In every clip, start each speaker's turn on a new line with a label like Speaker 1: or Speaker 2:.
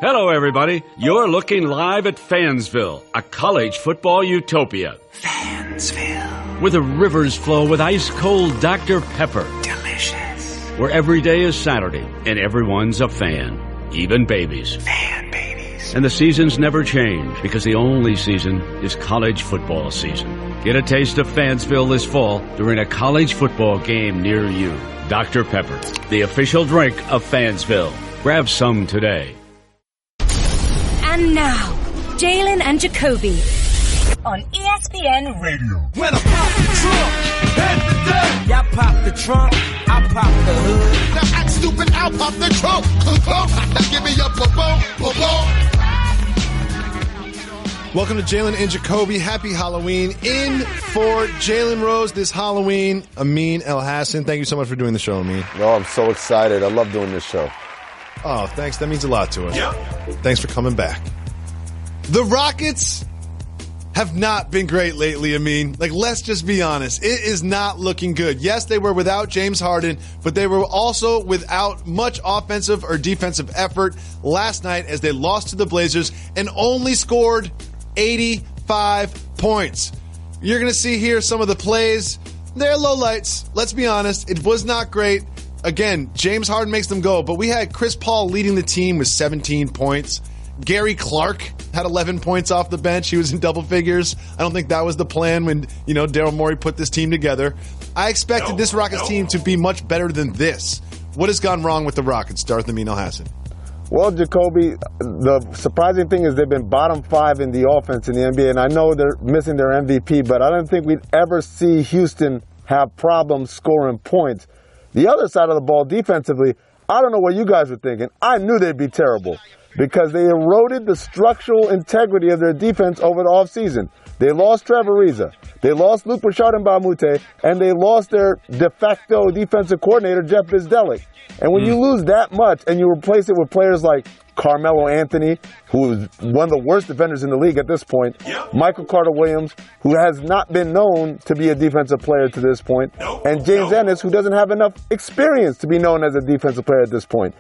Speaker 1: Hello, everybody. You're looking live at Fansville, a college football utopia.
Speaker 2: Fansville.
Speaker 1: Where the rivers flow with ice-cold Dr. Pepper.
Speaker 2: Delicious.
Speaker 1: Where every day is Saturday and everyone's a fan, even babies.
Speaker 2: Fan babies.
Speaker 1: And the seasons never change because the only season is college football season. Get a taste of Fansville this fall during a college football game near you. Dr. Pepper, the official drink of Fansville. Grab some today.
Speaker 3: And now, Jalen and Jacoby on ESPN Radio.
Speaker 4: When I pop the trunk, head the dirt. Y'all pop the trunk, I pop the hood.
Speaker 5: Now act stupid, I'll pop the trunk. Now give me a boom.
Speaker 6: Welcome to Jalen and Jacoby. Happy Halloween. In for Jalen Rose this Halloween, Amin El-Hassan. Thank you so much for doing the show, Amin.
Speaker 7: No, I'm so excited. I love doing this show.
Speaker 6: Oh, thanks. That means a lot to us.
Speaker 4: Yep.
Speaker 6: Thanks for coming back. The Rockets have not been great lately, Amin. Let's just be honest. It is not looking good. Yes, they were without James Harden, but they were also without much offensive or defensive effort last night as they lost to the Blazers and only scored 85 points. You're going to see here some of the plays. They're lowlights. Let's be honest. It was not great. Again, James Harden makes them go, but we had Chris Paul leading the team with 17 points. Gary Clark had 11 points off the bench. He was in double figures. I don't think that was the plan when, Daryl Morey put this team together. I expected this Rockets team to be much better than this. What has gone wrong with the Rockets? Start with Amin El-Hassan.
Speaker 7: Well, Jacoby, the surprising thing is they've been bottom 5 in the offense in the NBA, and I know they're missing their MVP, but I don't think we'd ever see Houston have problems scoring points. The other side of the ball, defensively, I don't know what you guys were thinking. I knew they'd be terrible because they eroded the structural integrity of their defense over the offseason. They lost Trevor Ariza. They lost Luc Mbamute, and they lost their de facto defensive coordinator, Jeff Bzdelik. And when you lose that much and you replace it with players like Carmelo Anthony, who is one of the worst defenders in the league at this point, Michael Carter-Williams, who has not been known to be a defensive player to this point, and James Ennis, who doesn't have enough experience to be known as a defensive player at this point.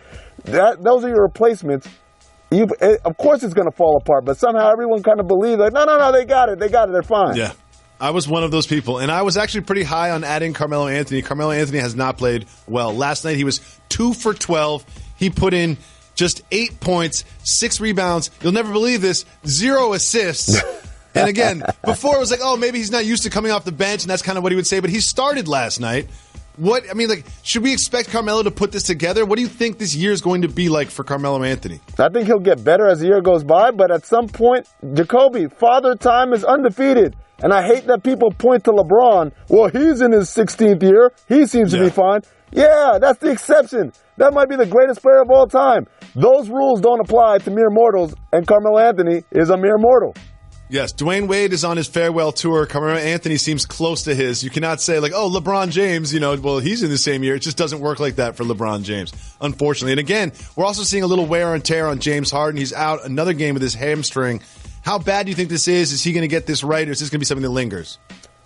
Speaker 7: Those are your replacements. Of course it's going to fall apart, but somehow everyone kind of believes, no, they got it, they're fine.
Speaker 6: Yeah. I was one of those people, and I was actually pretty high on adding Carmelo Anthony. Carmelo Anthony has not played well. Last night he was 2 for 12. He put in just 8 points, 6 rebounds. You'll never believe this, 0 assists. And again, before it was maybe he's not used to coming off the bench, and that's kind of what he would say, but he started last night. Should we expect Carmelo to put this together? What do you think this year is going to be like for Carmelo Anthony?
Speaker 7: I think he'll get better as the year goes by, but at some point, Jacoby, Father Time is undefeated. And I hate that people point to LeBron. Well, he's in his 16th year. He seems to be fine. Yeah, that's the exception. That might be the greatest player of all time. Those rules don't apply to mere mortals, and Carmelo Anthony is a mere mortal.
Speaker 6: Yes, Dwayne Wade is on his farewell tour. Carmelo Anthony seems close to his. You cannot say LeBron James, well, he's in the same year. It just doesn't work like that for LeBron James, unfortunately. And again, we're also seeing a little wear and tear on James Harden. He's out another game with his hamstring. How bad do you think this is? Is he going to get this right, or is this going to be something that lingers?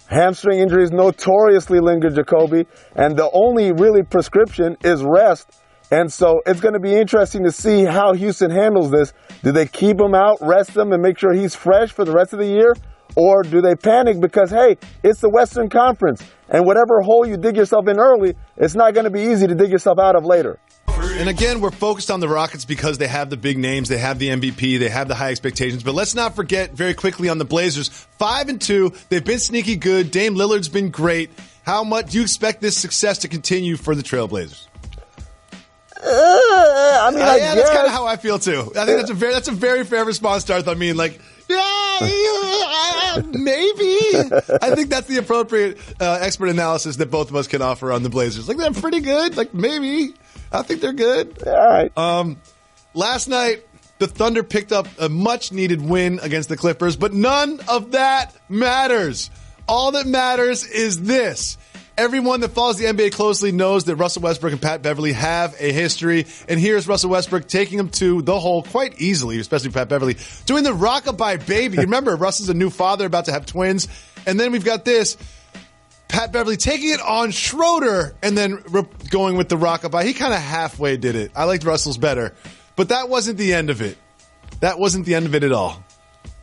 Speaker 7: Hamstring injuries notoriously linger, Jacoby, and the only really prescription is rest. And so it's going to be interesting to see how Houston handles this. Do they keep him out, rest him, and make sure he's fresh for the rest of the year? Or do they panic because, hey, it's the Western Conference, and whatever hole you dig yourself in early, it's not going to be easy to dig yourself out of later.
Speaker 6: And again, we're focused on the Rockets because they have the big names, they have the MVP, they have the high expectations. But let's not forget very quickly on the Blazers, 5-2, they've been sneaky good. Dame Lillard's been great. How much do you expect this success to continue for the Trailblazers?
Speaker 7: I guess.
Speaker 6: That's kind of how I feel too. I think that's a very fair response, Darth. Maybe. I think that's the appropriate expert analysis that both of us can offer on the Blazers. They're pretty good. Maybe. I think they're good.
Speaker 7: All right.
Speaker 6: Last night, the Thunder picked up a much-needed win against the Clippers, but none of that matters. All that matters is this. Everyone that follows the NBA closely knows that Russell Westbrook and Pat Beverly have a history. And here's Russell Westbrook taking them to the hole quite easily, especially Pat Beverly, doing the rockabye baby. Remember, Russell's a new father, about to have twins. And then we've got this. Pat Beverly taking it on Schroeder and then going with the rockabye. He kind of halfway did it. I liked Russell's better. But that wasn't the end of it. that wasn't the end of it at all.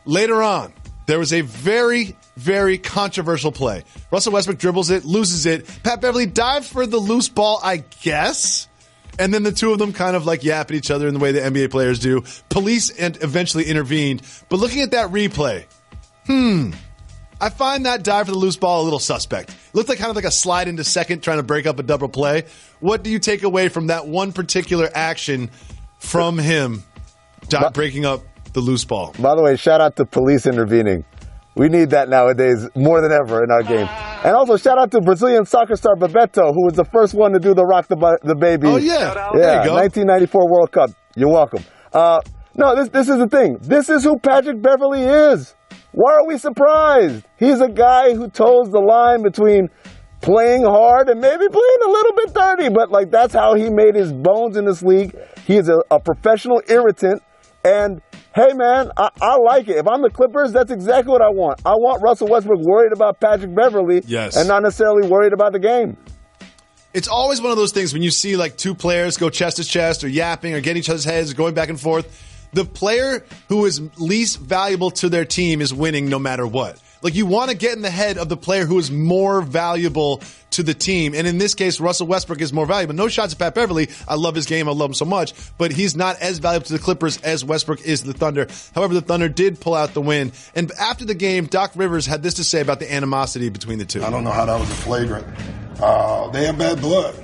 Speaker 6: Later on, there was a very, very controversial play. Russell Westbrook dribbles it, loses it. Pat Beverly dives for the loose ball, I guess. And then the two of them kind of like yap at each other in the way the NBA players do. Police and eventually intervened. But looking at that replay, I find that dive for the loose ball a little suspect. It looked like kind of like a slide into second trying to break up a double play. What do you take away from that one particular action from him breaking up the loose ball?
Speaker 7: By the way, shout out to police intervening. We need that nowadays more than ever in our game. And also shout out to Brazilian soccer star Bebeto, who was the first one to do the Rock the Baby.
Speaker 6: Oh, yeah.
Speaker 7: There you go. 1994 World Cup. You're welcome. No, this is the thing. This is who Patrick Beverly is. Why are we surprised? He's a guy who toes the line between playing hard and maybe playing a little bit dirty, but like that's how he made his bones in this league. He is a professional irritant. And hey, man, I like it. If I'm the Clippers, that's exactly what I want. I want Russell Westbrook worried about Patrick Beverly and not necessarily worried about the game.
Speaker 6: It's always one of those things when you see like two players go chest to chest or yapping or getting each other's heads or going back and forth. The player who is least valuable to their team is winning no matter what. Like you want to get in the head of the player who is more valuable to the team. And in this case, Russell Westbrook is more valuable. No shots at Pat Beverly. I love his game. I love him so much. But he's not as valuable to the Clippers as Westbrook is to the Thunder. However, the Thunder did pull out the win. And after the game, Doc Rivers had this to say about the animosity between the two.
Speaker 8: I don't know how that was a flagrant. They have bad blood.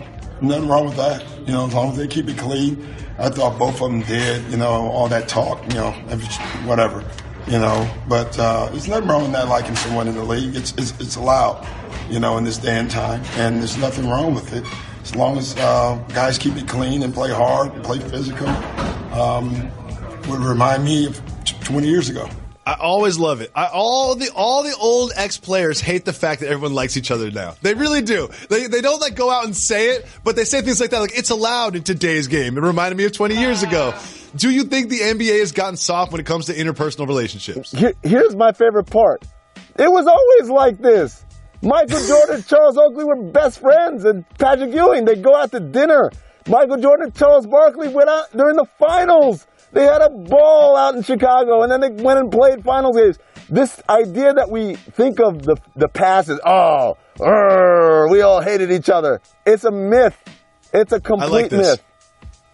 Speaker 8: Nothing wrong with that. You know, as long as they keep it clean. I thought both of them did. You know, all that talk, you know, whatever. You know, but there's nothing wrong with not liking someone in the league. It's allowed, you know, in this day and time, and there's nothing wrong with it as long as guys keep it clean and play hard and play physical. Would remind me of 20 years ago.
Speaker 6: I always love it. All the old ex-players hate the fact that everyone likes each other now. They really do. They don't like go out and say it, but they say things like that, like it's allowed in today's game. It reminded me of 20 years ago. Do you think the NBA has gotten soft when it comes to interpersonal relationships?
Speaker 7: Here's my favorite part. It was always like this. Michael Jordan and Charles Oakley were best friends, and Patrick Ewing, they go out to dinner. Michael Jordan and Charles Barkley went out during the finals. They had a ball out in Chicago, and then they went and played finals games. This idea that we think of the past as, we all hated each other. It's a myth. It's a complete myth.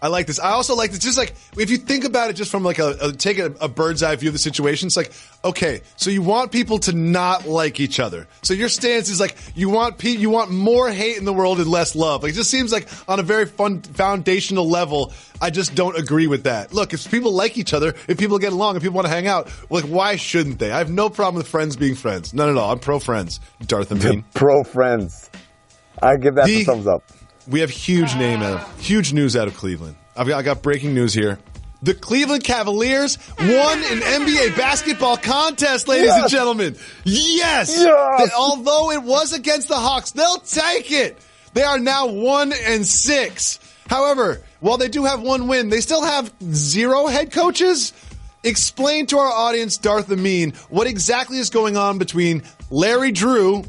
Speaker 6: I like this. I also like this. Just like if you think about it, just from like take a bird's eye view of the situation. It's like, okay, so you want people to not like each other. So your stance is like you want more hate in the world and less love. Like it just seems like on a very fun foundational level, I just don't agree with that. Look, if people like each other, if people get along, if people want to hang out, like why shouldn't they? I have no problem with friends being friends. None at all. I'm pro friends. Darth Amin.
Speaker 7: Pro friends. I give that a thumbs up.
Speaker 6: We have huge news out of Cleveland. I got breaking news here. The Cleveland Cavaliers won an NBA basketball contest, ladies and gentlemen. Yes! Although it was against the Hawks, they'll take it. They are now 1-6. However, while they do have one win, they still have 0 head coaches. Explain to our audience, Darth Amin, what exactly is going on between Larry Drew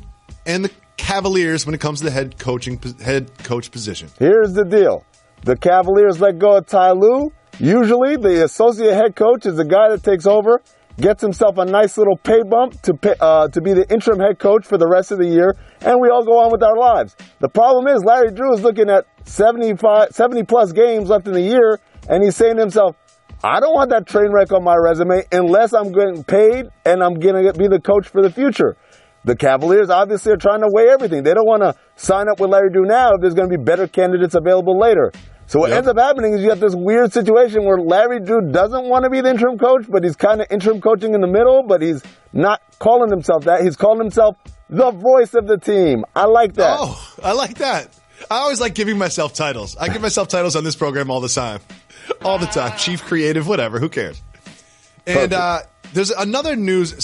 Speaker 6: and the Cavaliers when it comes to the head coach position.
Speaker 7: Here's the deal. The Cavaliers let go of Ty Lue. Usually, the associate head coach is the guy that takes over, gets himself a nice little pay bump to be the interim head coach for the rest of the year, and we all go on with our lives. The problem is Larry Drew is looking at 70-plus games left in the year, and he's saying to himself, I don't want that train wreck on my resume unless I'm getting paid and I'm going to be the coach for the future. The Cavaliers obviously are trying to weigh everything. They don't want to sign up with Larry Drew now if there's going to be better candidates available later. So what ends up happening is you have this weird situation where Larry Drew doesn't want to be the interim coach, but he's kind of interim coaching in the middle, but he's not calling himself that. He's calling himself the voice of the team. I like that.
Speaker 6: Oh, I like that. I always like giving myself titles. I give myself titles on this program all the time. All the time. Chief creative, whatever. Who cares? And there's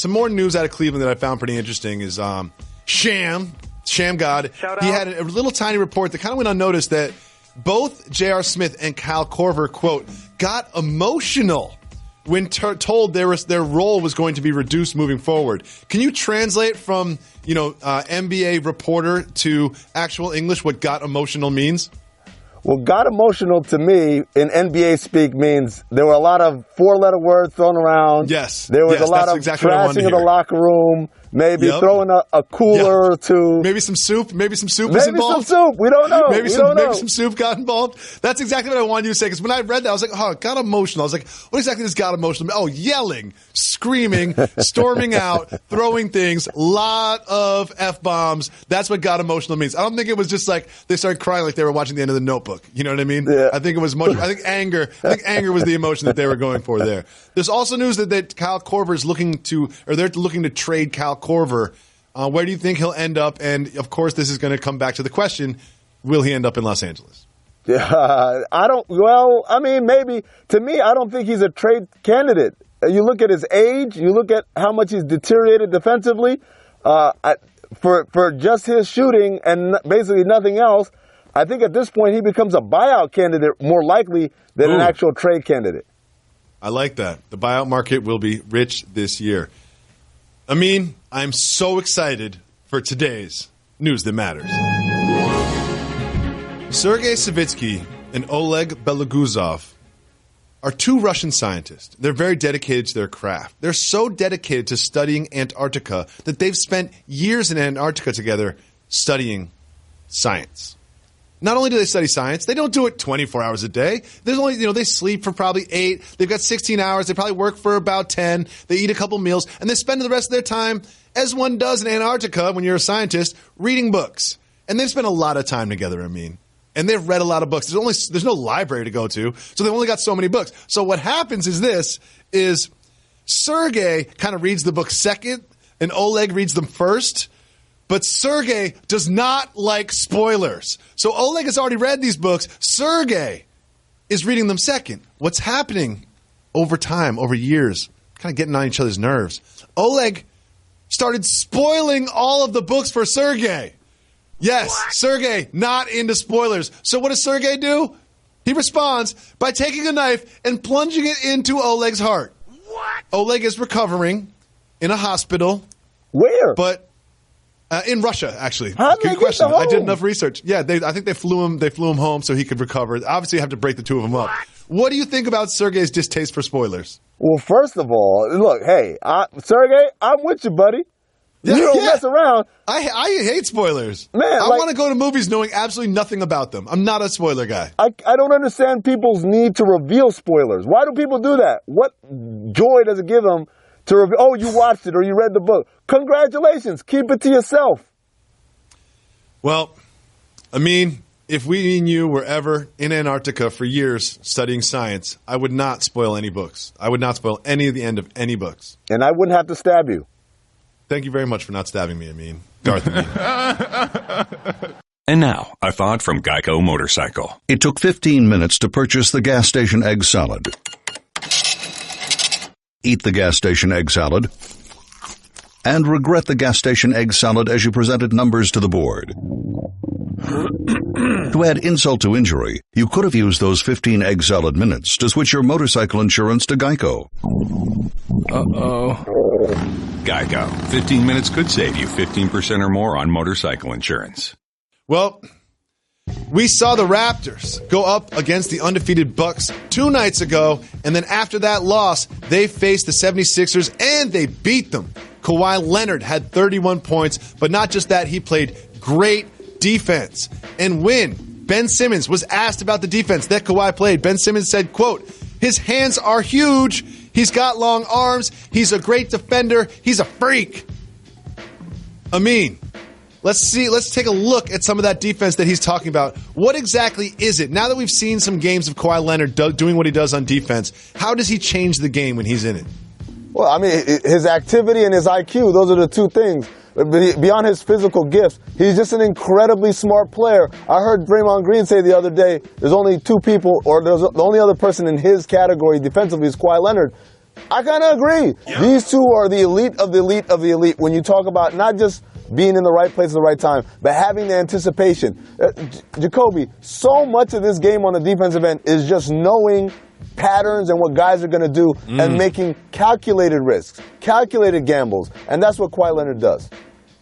Speaker 6: some more news out of Cleveland that I found pretty interesting is Sham God. He had a little tiny report that kind of went unnoticed that both J.R. Smith and Kyle Korver, quote, got emotional when told their role was going to be reduced moving forward. Can you translate from, NBA reporter to actual English what got emotional means?
Speaker 7: Well, got emotional to me in NBA speak means there were a lot of four-letter words thrown around.
Speaker 6: Yes.
Speaker 7: There was a lot of
Speaker 6: exactly
Speaker 7: trashing of the locker room. Maybe throwing a cooler or two.
Speaker 6: Maybe some soup. Maybe some soup was
Speaker 7: Maybe
Speaker 6: involved.
Speaker 7: some soup. We don't know.
Speaker 6: Maybe some soup got involved. That's exactly what I wanted you to say. Because when I read that, I was like, oh, it got emotional. I was like, what exactly does got emotional mean? Oh, yelling, screaming, storming out, throwing things, lot of F-bombs. That's what got emotional means. I don't think it was just like they started crying like they were watching the end of The Notebook. You know what I mean?
Speaker 7: Yeah.
Speaker 6: I think it was much. I think anger was the emotion that they were going for there. There's also news that Kyle Korver is looking to trade Kyle Korver. Where do you think he'll end up? And, of course, this is going to come back to the question, will he end up in Los Angeles?
Speaker 7: Yeah, maybe. To me, I don't think he's a trade candidate. You look at his age, you look at how much he's deteriorated defensively. For just his shooting and basically nothing else, I think at this point he becomes a buyout candidate more likely than an actual trade candidate.
Speaker 6: I like that. The buyout market will be rich this year. Amin, I'm so excited for today's News That Matters. Sergei Savitsky and Oleg Beloguzov are two Russian scientists. They're very dedicated to their craft. They're so dedicated to studying Antarctica that they've spent years in Antarctica together studying science. Not only do they study science, they don't do it 24 hours a day. There's only, they sleep for probably 8. They've got 16 hours. They probably work for about 10. They eat a couple meals, and they spend the rest of their time, as one does in Antarctica when you're a scientist, reading books. And they've spent a lot of time together, and they've read a lot of books. There's no library to go to, so they've only got so many books. So what happens is Sergei kind of reads the book second, and Oleg reads them first. But Sergei does not like spoilers. So Oleg has already read these books. Sergei is reading them second. What's happening over time, over years, kind of getting on each other's nerves. Oleg started spoiling all of the books for Sergei. Yes, Sergei, not into spoilers. So what does Sergei do? He responds by taking a knife and plunging it into Oleg's heart. What? Oleg is recovering in a hospital.
Speaker 7: Where?
Speaker 6: But in Russia, actually.
Speaker 7: How did
Speaker 6: Good
Speaker 7: they
Speaker 6: question.
Speaker 7: get to home?
Speaker 6: I did enough research. Yeah, I think they flew him home so he could recover. Obviously, you have to break the two of them up. What do you think about Sergei's distaste for spoilers?
Speaker 7: Well, first of all, look, hey, Sergei, I'm with you, buddy. You don't mess around.
Speaker 6: I hate spoilers.
Speaker 7: Man,
Speaker 6: I want to go to movies knowing absolutely nothing about them. I'm not a spoiler guy.
Speaker 7: I don't understand people's need to reveal spoilers. Why do people do that? What joy does it give them to reveal, oh, you watched it or you read the book? Congratulations. Keep it to yourself.
Speaker 6: Well, if we and you were ever in Antarctica for years studying science, I would not spoil any books. I would not spoil any of the end of any books.
Speaker 7: And I wouldn't have to stab you.
Speaker 6: Thank you very much for not stabbing me, Darth Amin.
Speaker 9: And now, a thought from Geico Motorcycle.
Speaker 10: It took 15 minutes to purchase the gas station egg salad. Eat the gas station egg salad and regret the gas station egg salad as you presented numbers to the board. To add insult to injury, you could have used those 15 egg salad minutes to switch your motorcycle insurance to Geico.
Speaker 9: Uh-oh. Geico. 15 minutes could save you 15% or more on motorcycle insurance.
Speaker 6: Well, we saw the Raptors go up against the undefeated Bucks 2 nights ago, and then after that loss, they faced the 76ers, and they beat them. Kawhi Leonard had 31 points, but not just that, he played great defense. And when Ben Simmons was asked about the defense that Kawhi played, Ben Simmons said, quote, "His hands are huge, he's got long arms, he's a great defender, he's a freak." Amin, let's take a look at some of that defense that he's talking about. What exactly is it? Now that we've seen some games of Kawhi Leonard doing what he does on defense, how does he change the game when he's in it?
Speaker 7: Well, his activity and his IQ, those are the two things. Beyond his physical gifts, he's just an incredibly smart player. I heard Draymond Green say the other day, there's only two people, or there's the only other person in his category defensively is Kawhi Leonard. I kind of agree. Yeah. These two are the elite of the elite of the elite when you talk about not just being in the right place at the right time, but having the anticipation. Jacoby, so much of this game on the defensive end is just knowing patterns and what guys are going to do and making calculated risks, calculated gambles. And that's what Kawhi Leonard does.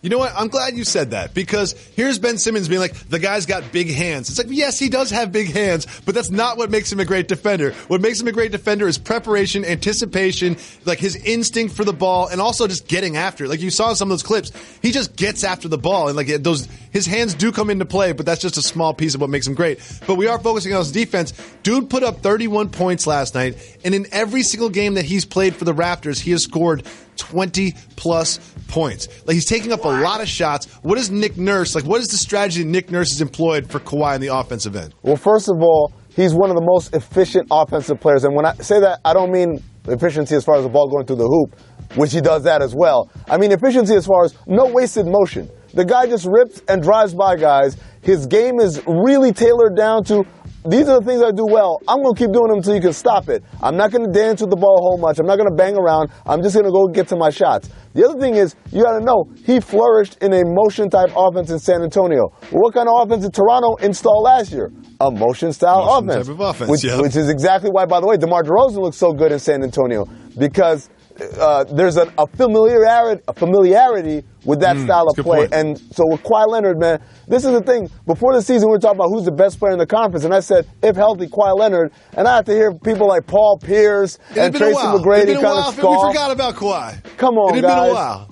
Speaker 6: You know what? I'm glad you said that because here's Ben Simmons being like, the guy's got big hands. It's like, yes, he does have big hands, but that's not what makes him a great defender. What makes him a great defender is preparation, anticipation, like his instinct for the ball, and also just getting after it. Like you saw in some of those clips, he just gets after the ball, and like his hands do come into play, but that's just a small piece of what makes him great. But we are focusing on his defense. Dude put up 31 points last night, and in every single game that he's played for the Raptors, he has scored 20-plus points. Like, he's taking up a lot of shots. What is Nick Nurse, like, what is the strategy Nick Nurse has employed for Kawhi in the offensive end?
Speaker 7: Well, first of all, he's one of the most efficient offensive players. And when I say that, I don't mean efficiency as far as the ball going through the hoop, which he does that as well. I mean efficiency as far as no wasted motion. The guy just rips and drives by guys. His game is really tailored down to, these are the things I do well. I'm going to keep doing them until you can stop it. I'm not going to dance with the ball a whole much. I'm not going to bang around. I'm just going to go get to my shots. The other thing is, you got to know, he flourished in a motion-type offense in San Antonio. Well, what kind of offense did Toronto install last year? A motion-style offense.
Speaker 6: Type of offense,
Speaker 7: which is exactly why, by the way, DeMar DeRozan looks so good in San Antonio. Because there's a familiarity with that style of play.
Speaker 6: Point.
Speaker 7: And so with Kawhi Leonard, man, this is the thing. Before the season, we were talking about who's the best player in the conference. And I said, if healthy, Kawhi Leonard. And I have to hear people like Paul Pierce and Tracy McGrady kind of scoff.
Speaker 6: We forgot about Kawhi.
Speaker 7: Come on,
Speaker 6: It had
Speaker 7: guys.
Speaker 6: been a while.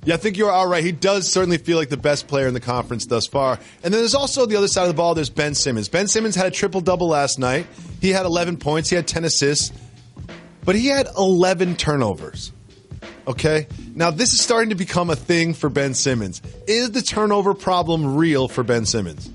Speaker 6: Yeah, I think you're all right. He does certainly feel like the best player in the conference thus far. And then there's also the other side of the ball. There's Ben Simmons. Ben Simmons had a triple-double last night. He had 11 points. He had 10 assists. But he had 11 turnovers. Okay? Now, this is starting to become a thing for Ben Simmons. Is the turnover problem real for Ben Simmons?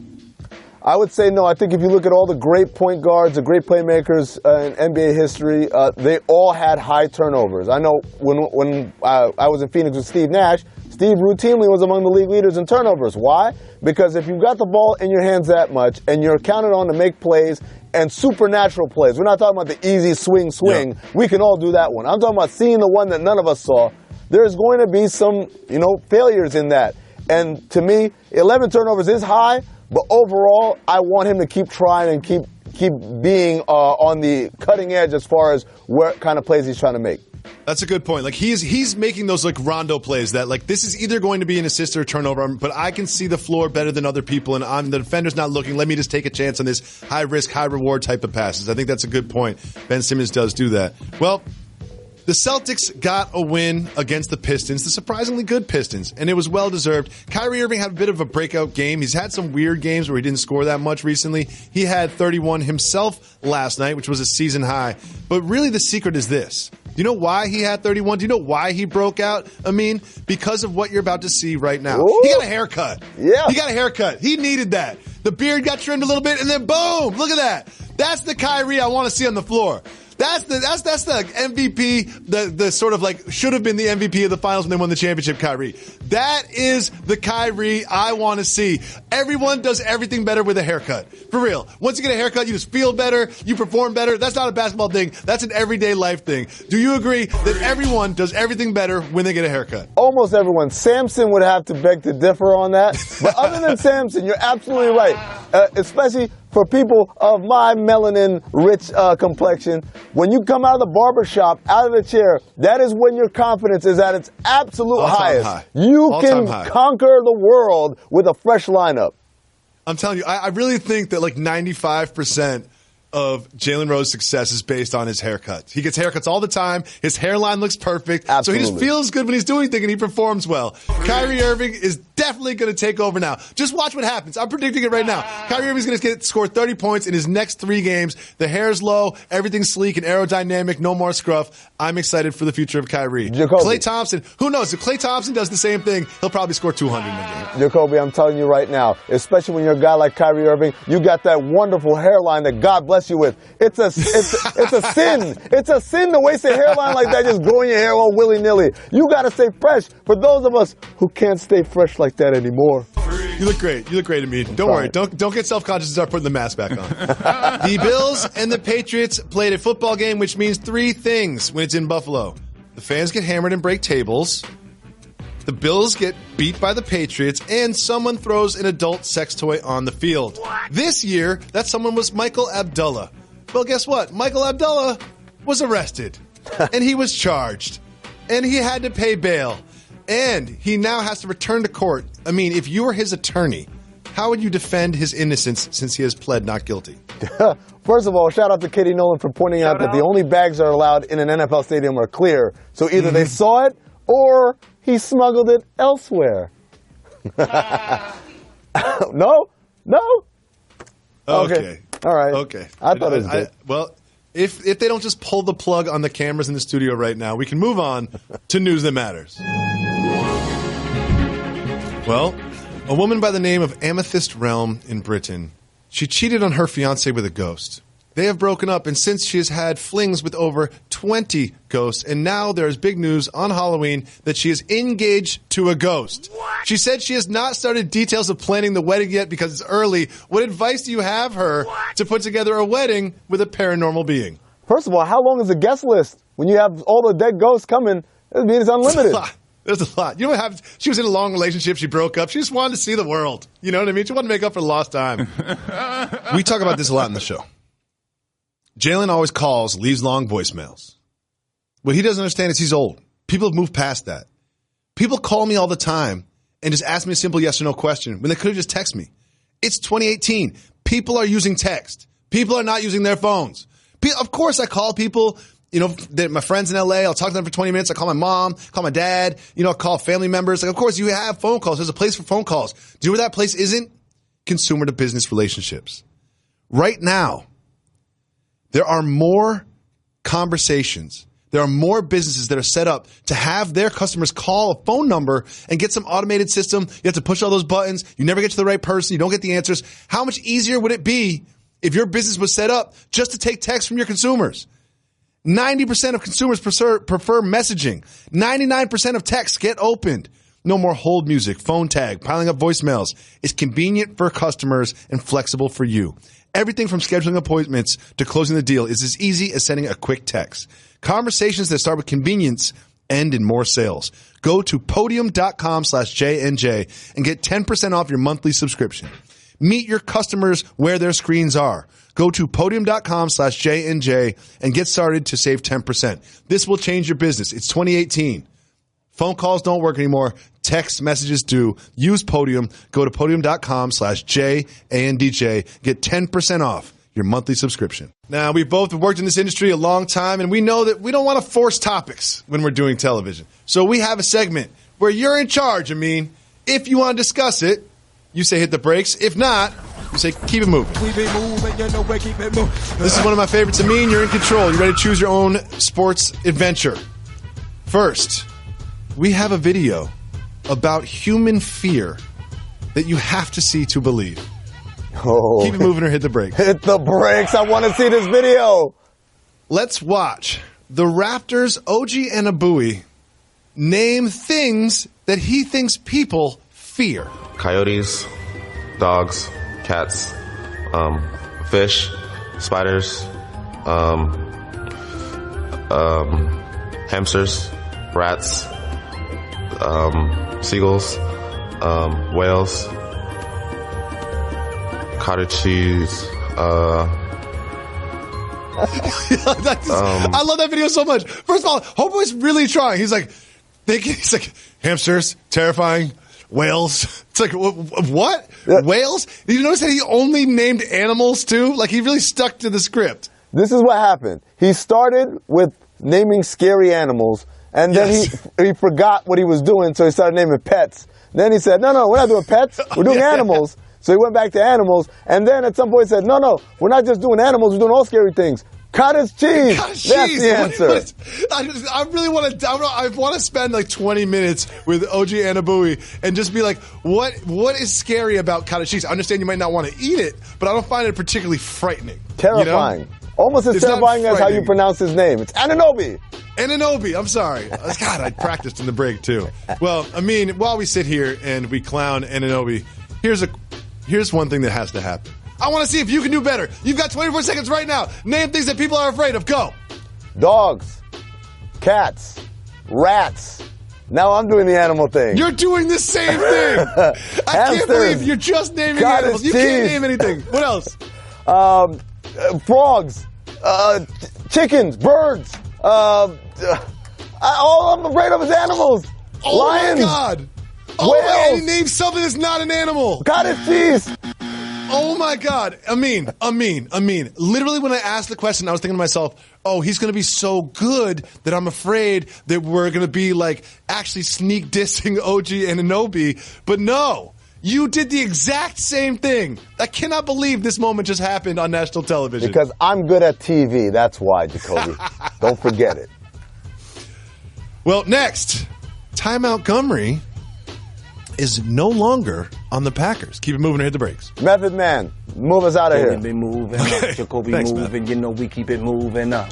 Speaker 7: I would say no. I think if you look at all the great point guards, the great playmakers in NBA history, they all had high turnovers. I know when I was in Phoenix with Steve Nash, Steve routinely was among the league leaders in turnovers. Why? Because if you've got the ball in your hands that much and you're counted on to make plays and supernatural plays, we're not talking about the easy swing. Yeah. We can all do that one. I'm talking about seeing the one that none of us saw. There's going to be some, failures in that. And to me, 11 turnovers is high, but overall, I want him to keep trying and keep being on the cutting edge as far as what kind of plays he's trying to make.
Speaker 6: That's a good point. Like he's making those like Rondo plays that like this is either going to be an assist or a turnover, but I can see the floor better than other people, and the defender's not looking. Let me just take a chance on this high risk, high reward type of passes. I think that's a good point. Ben Simmons does do that. Well, the Celtics got a win against the Pistons, the surprisingly good Pistons, and it was well-deserved. Kyrie Irving had a bit of a breakout game. He's had some weird games where he didn't score that much recently. He had 31 himself last night, which was a season high. But really the secret is this. Do you know why he had 31? Do you know why he broke out? Because of what you're about to see right now.
Speaker 7: Ooh.
Speaker 6: He got a haircut.
Speaker 7: Yeah.
Speaker 6: He got a haircut. He needed that. The beard got trimmed a little bit, and then boom, look at that. That's the Kyrie I want to see on the floor. That's the MVP, the sort of like should have been the MVP of the finals when they won the championship, Kyrie. That is the Kyrie I want to see. Everyone does everything better with a haircut. For real. Once you get a haircut, you just feel better, you perform better. That's not a basketball thing. That's an everyday life thing. Do you agree that everyone does everything better when they get a haircut?
Speaker 7: Almost everyone. Samson would have to beg to differ on that. But other than Samson, you're absolutely right. Especially for people of my melanin-rich complexion, when you come out of the barbershop, out of the chair, that is when your confidence is at its absolute highest.
Speaker 6: High.
Speaker 7: You can conquer the world with a fresh lineup.
Speaker 6: I'm telling you, I really think that like 95% of Jalen Rose's success is based on his haircut. He gets haircuts all the time. His hairline looks perfect.
Speaker 7: Absolutely.
Speaker 6: So he just feels good when he's doing things and he performs well. Kyrie Irving is definitely going to take over now. Just watch what happens. I'm predicting it right now. Kyrie Irving's going to score 30 points in his next 3 games. The hair's low. Everything's sleek and aerodynamic. No more scruff. I'm excited for the future of Kyrie.
Speaker 7: Jacoby.
Speaker 6: Klay Thompson, who knows? If Klay Thompson does the same thing, he'll probably score 200 in a game.
Speaker 7: Jacoby, I'm telling you right now, especially when you're a guy like Kyrie Irving, you got that wonderful hairline that God bless you with. It's a sin. It's a sin to waste a hairline like that, just growing your hair all willy-nilly. You got to stay fresh. For those of us who can't stay fresh like that anymore.
Speaker 6: You look great. You look great, Amit. Don't worry. Don't get self-conscious and start putting the mask back on. The Bills and the Patriots played a football game, which means 3 things when it's in Buffalo. The fans get hammered and break tables. The Bills get beat by the Patriots, and someone throws an adult sex toy on the field. What? This year, that someone was Michael Abdullah. Well, guess what? Michael Abdullah was arrested, and he was charged, and he had to pay bail. And he now has to return to court. I mean, if you were his attorney, how would you defend his innocence since he has pled not guilty?
Speaker 7: First of all, shout out to Katie Nolan for pointing out that the only bags that are allowed in an NFL stadium are clear. So either they saw it or he smuggled it elsewhere. No?
Speaker 6: Okay.
Speaker 7: All right.
Speaker 6: Okay.
Speaker 7: I thought it was good.
Speaker 6: Well, if they don't just pull the plug on the cameras in the studio right now, we can move on to news that matters. Well, a woman by the name of Amethyst Realm in Britain, she cheated on her fiancé with a ghost. They have broken up, and since she has had flings with over 20 ghosts, and now there is big news on Halloween that she is engaged to a ghost. What? She said she has not started details of planning the wedding yet because it's early. What advice do you have her to put together a wedding with a paranormal being?
Speaker 7: First of all, how long is the guest list? When you have all the dead ghosts coming, it means it's unlimited.
Speaker 6: There's a lot. You know what happened? She was in a long relationship. She broke up. She just wanted to see the world. You know what I mean? She wanted to make up for lost time. We talk about this a lot in the show. Jalen always calls, leaves long voicemails. What he doesn't understand is he's old. People have moved past that. People call me all the time and just ask me a simple yes or no question when they could have just texted me. It's 2018. People are using text. People are not using their phones. Of course, I call people. You know, my friends in LA, I'll talk to them for 20 minutes. I call my mom, call my dad, I call family members. Like, of course, you have phone calls. There's a place for phone calls. Do you know where that place isn't? Consumer to business relationships. Right now, there are more conversations. There are more businesses that are set up to have their customers call a phone number and get some automated system. You have to push all those buttons. You never get to the right person. You don't get the answers. How much easier would it be if your business was set up just to take text from your consumers? 90% of consumers prefer messaging. 99% of texts get opened. No more hold music, phone tag, piling up voicemails. It's convenient for customers and flexible for you. Everything from scheduling appointments to closing the deal is as easy as sending a quick text. Conversations that start with convenience end in more sales. Go to podium.com/JNJ and get 10% off your monthly subscription. Meet your customers where their screens are. Go to podium.com/JNJ and get started to save 10%. This will change your business. It's 2018. Phone calls don't work anymore. Text messages do. Use Podium. Go to podium.com/JANDJ. Get 10% off your monthly subscription. Now, we've both worked in this industry a long time, and we know that we don't want to force topics when we're doing television. So we have a segment where you're in charge, If you want to discuss it, you say hit the brakes. If not, you say keep it moving.
Speaker 4: We be moving, keep it moving.
Speaker 6: This is one of my favorites. You're in control. You're ready to choose your own sports adventure. First, we have a video about human fear that you have to see to believe.
Speaker 7: Oh.
Speaker 6: Keep it moving or hit the brakes.
Speaker 7: Hit the brakes. I want to see this video.
Speaker 6: Let's watch the Raptors' OG Anunoby name things that he thinks people fear.
Speaker 11: Coyotes, dogs, cats, fish, spiders, hamsters, rats, seagulls, whales, cottage cheese.
Speaker 6: I love that video so much. First of all, Homeboy's really trying. He's like hamsters, terrifying. Whales. It's like, what?
Speaker 7: Yeah.
Speaker 6: Whales? Did you notice that he only named animals too? Like, he really stuck to the script.
Speaker 7: This is what happened. He started with naming scary animals, and then he forgot what he was doing, so he started naming pets. Then he said, no, we're not doing pets. We're doing animals. So he went back to animals, and then at some point he said, no, we're not just doing animals. We're doing all scary things. Cottage cheese. That's the answer.
Speaker 6: I really want to. I want to spend like 20 minutes with OG Anunoby and just be like, what is scary about cottage cheese? I understand you might not want to eat it, but I don't find it particularly frightening.
Speaker 7: Terrifying. You know? Almost as terrifying as how you pronounce his name. It's Anunoby.
Speaker 6: Anunoby. I'm sorry. God, I practiced in the break too. Well, while we sit here and we clown Anunoby, here's one thing that has to happen. I want to see if you can do better. You've got 24 seconds right now. Name things that people are afraid of. Go.
Speaker 7: Dogs, cats, rats. Now I'm doing the animal thing.
Speaker 6: You're doing the same thing. I can't believe you're just naming animals. You can't name anything. What else?
Speaker 7: Frogs, chickens, birds. All I'm afraid of is animals.
Speaker 6: Oh,
Speaker 7: Lions.
Speaker 6: my God. Oh,
Speaker 7: Whales.
Speaker 6: and he named something that's not an animal.
Speaker 7: Cottage cheese.
Speaker 6: Oh, my God. Amin. Literally, when I asked the question, I was thinking to myself, oh, he's going to be so good that I'm afraid that we're going to be, like, actually sneak dissing OG Anunoby. But no. You did the exact same thing. I cannot believe this moment just happened on national television.
Speaker 7: Because I'm good at TV. That's why, Jacoby. Don't forget it.
Speaker 6: Well, next, Ty Montgomery is no longer on the Packers. Keep it moving or hit the brakes.
Speaker 7: Method Man, move us out of here.
Speaker 4: Been moving up. Jacoby
Speaker 6: Thanks,
Speaker 4: moving. You know we keep it moving up.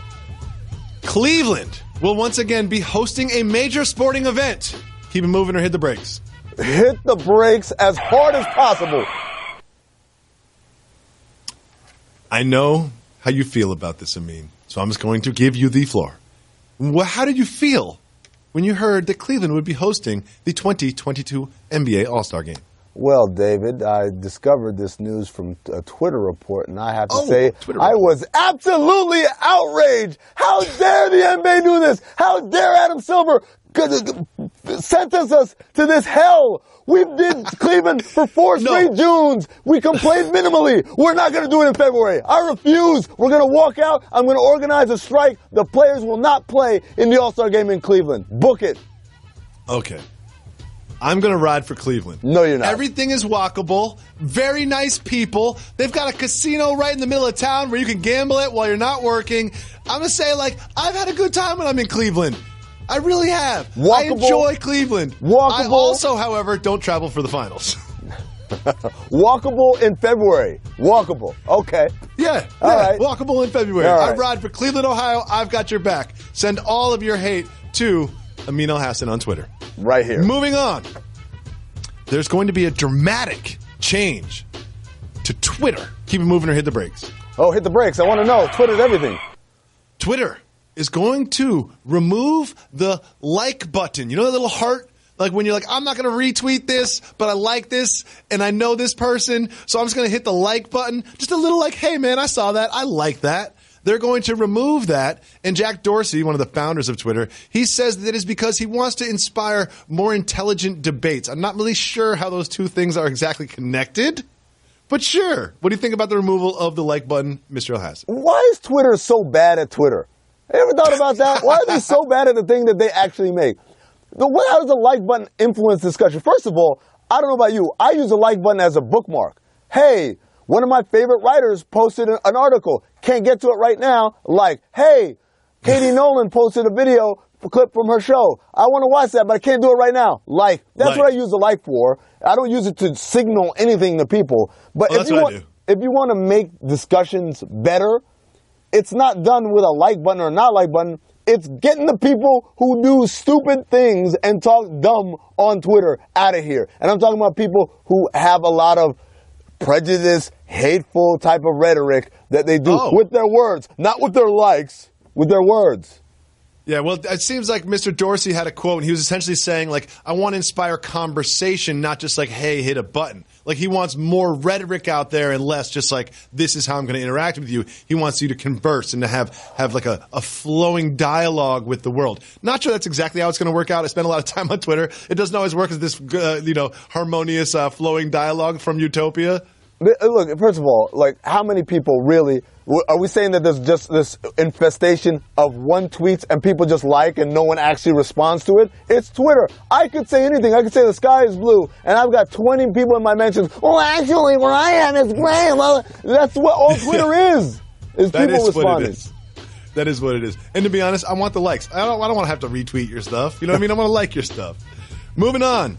Speaker 6: Cleveland will once again be hosting a major sporting event. Keep it moving or hit the brakes.
Speaker 7: Hit the brakes as hard as possible.
Speaker 6: I know how you feel about this, Amin, so I'm just going to give you the floor. How did you feel when you heard that Cleveland would be hosting the 2022 NBA All-Star Game?
Speaker 7: Well, David, I discovered this news from a Twitter report, and I have to say I was absolutely outraged. How dare the NBA do this? How dare Adam Silver sentence us to this hell? We did Cleveland for 4 straight Junes. We complained minimally. We're not going to do it in February. I refuse. We're going to walk out. I'm going to organize a strike. The players will not play in the All-Star Game in Cleveland. Book it.
Speaker 6: Okay. I'm going to ride for Cleveland.
Speaker 7: No, you're not.
Speaker 6: Everything is walkable. Very nice people. They've got a casino right in the middle of town where you can gamble it while you're not working. I'm going to say, I've had a good time when I'm in Cleveland. I really have.
Speaker 7: Walkable.
Speaker 6: I enjoy Cleveland.
Speaker 7: Walkable.
Speaker 6: I also, however, don't travel for the finals.
Speaker 7: Walkable in February. Walkable. Okay.
Speaker 6: Yeah.
Speaker 7: All right.
Speaker 6: Walkable in February.
Speaker 7: All right.
Speaker 6: I ride for Cleveland, Ohio. I've got your back. Send all of your hate to Amin Al-Hassan on Twitter.
Speaker 7: Right here.
Speaker 6: Moving on. There's going to be a dramatic change to Twitter. Keep it moving or hit the brakes.
Speaker 7: Oh, hit the brakes. I want to know. Twitter's everything.
Speaker 6: Twitter is going to remove the like button. You know that little heart? Like when you're like, I'm not going to retweet this, but I like this, and I know this person, so I'm just going to hit the like button. Just a little like, hey, man, I saw that. I like that. They're going to remove that. And Jack Dorsey, one of the founders of Twitter, he says that it is because he wants to inspire more intelligent debates. I'm not really sure how those two things are exactly connected, but sure. What do you think about the removal of the like button, Mr. El-Hassan?
Speaker 7: Why is Twitter so bad at Twitter? You ever thought about that? Why are they so bad at the thing that they actually make? How does the like button influence discussion? First of all, I don't know about you. I use the like button as a bookmark. Hey, one of my favorite writers posted an article. Can't get to it right now. Like, hey, Katie Nolan posted a clip from her show. I want to watch that, but I can't do it right now. Like, that's what I use the like for. I don't use it to signal anything to people. But if you want to make discussions better, it's not done with a like button or not like button. It's getting the people who do stupid things and talk dumb on Twitter out of here. And I'm talking about people who have a lot of prejudice, hateful type of rhetoric that they do with their words, not with their likes, with their words.
Speaker 6: Yeah, well, it seems like Mr. Dorsey had a quote, and he was essentially saying, like, I want to inspire conversation, not just like, hey, hit a button. Like, he wants more rhetoric out there and less just like, this is how I'm going to interact with you. He wants you to converse and to have like a flowing dialogue with the world. Not sure that's exactly how it's going to work out. I spend a lot of time on Twitter. It doesn't always work as this, harmonious, flowing dialogue from Utopia.
Speaker 7: Look, first of all, like, how many people really are we saying that there's just this infestation of one tweets and people just like and no one actually responds to it? It's Twitter. I could say anything. I could say the sky is blue, and I've got 20 people in my mentions. Well, actually, where I am is gray. Well, that's what all Twitter is people responding.
Speaker 6: That is what it is. And to be honest, I want the likes. I don't want to have to retweet your stuff. You know what I mean? I want to like your stuff. Moving on.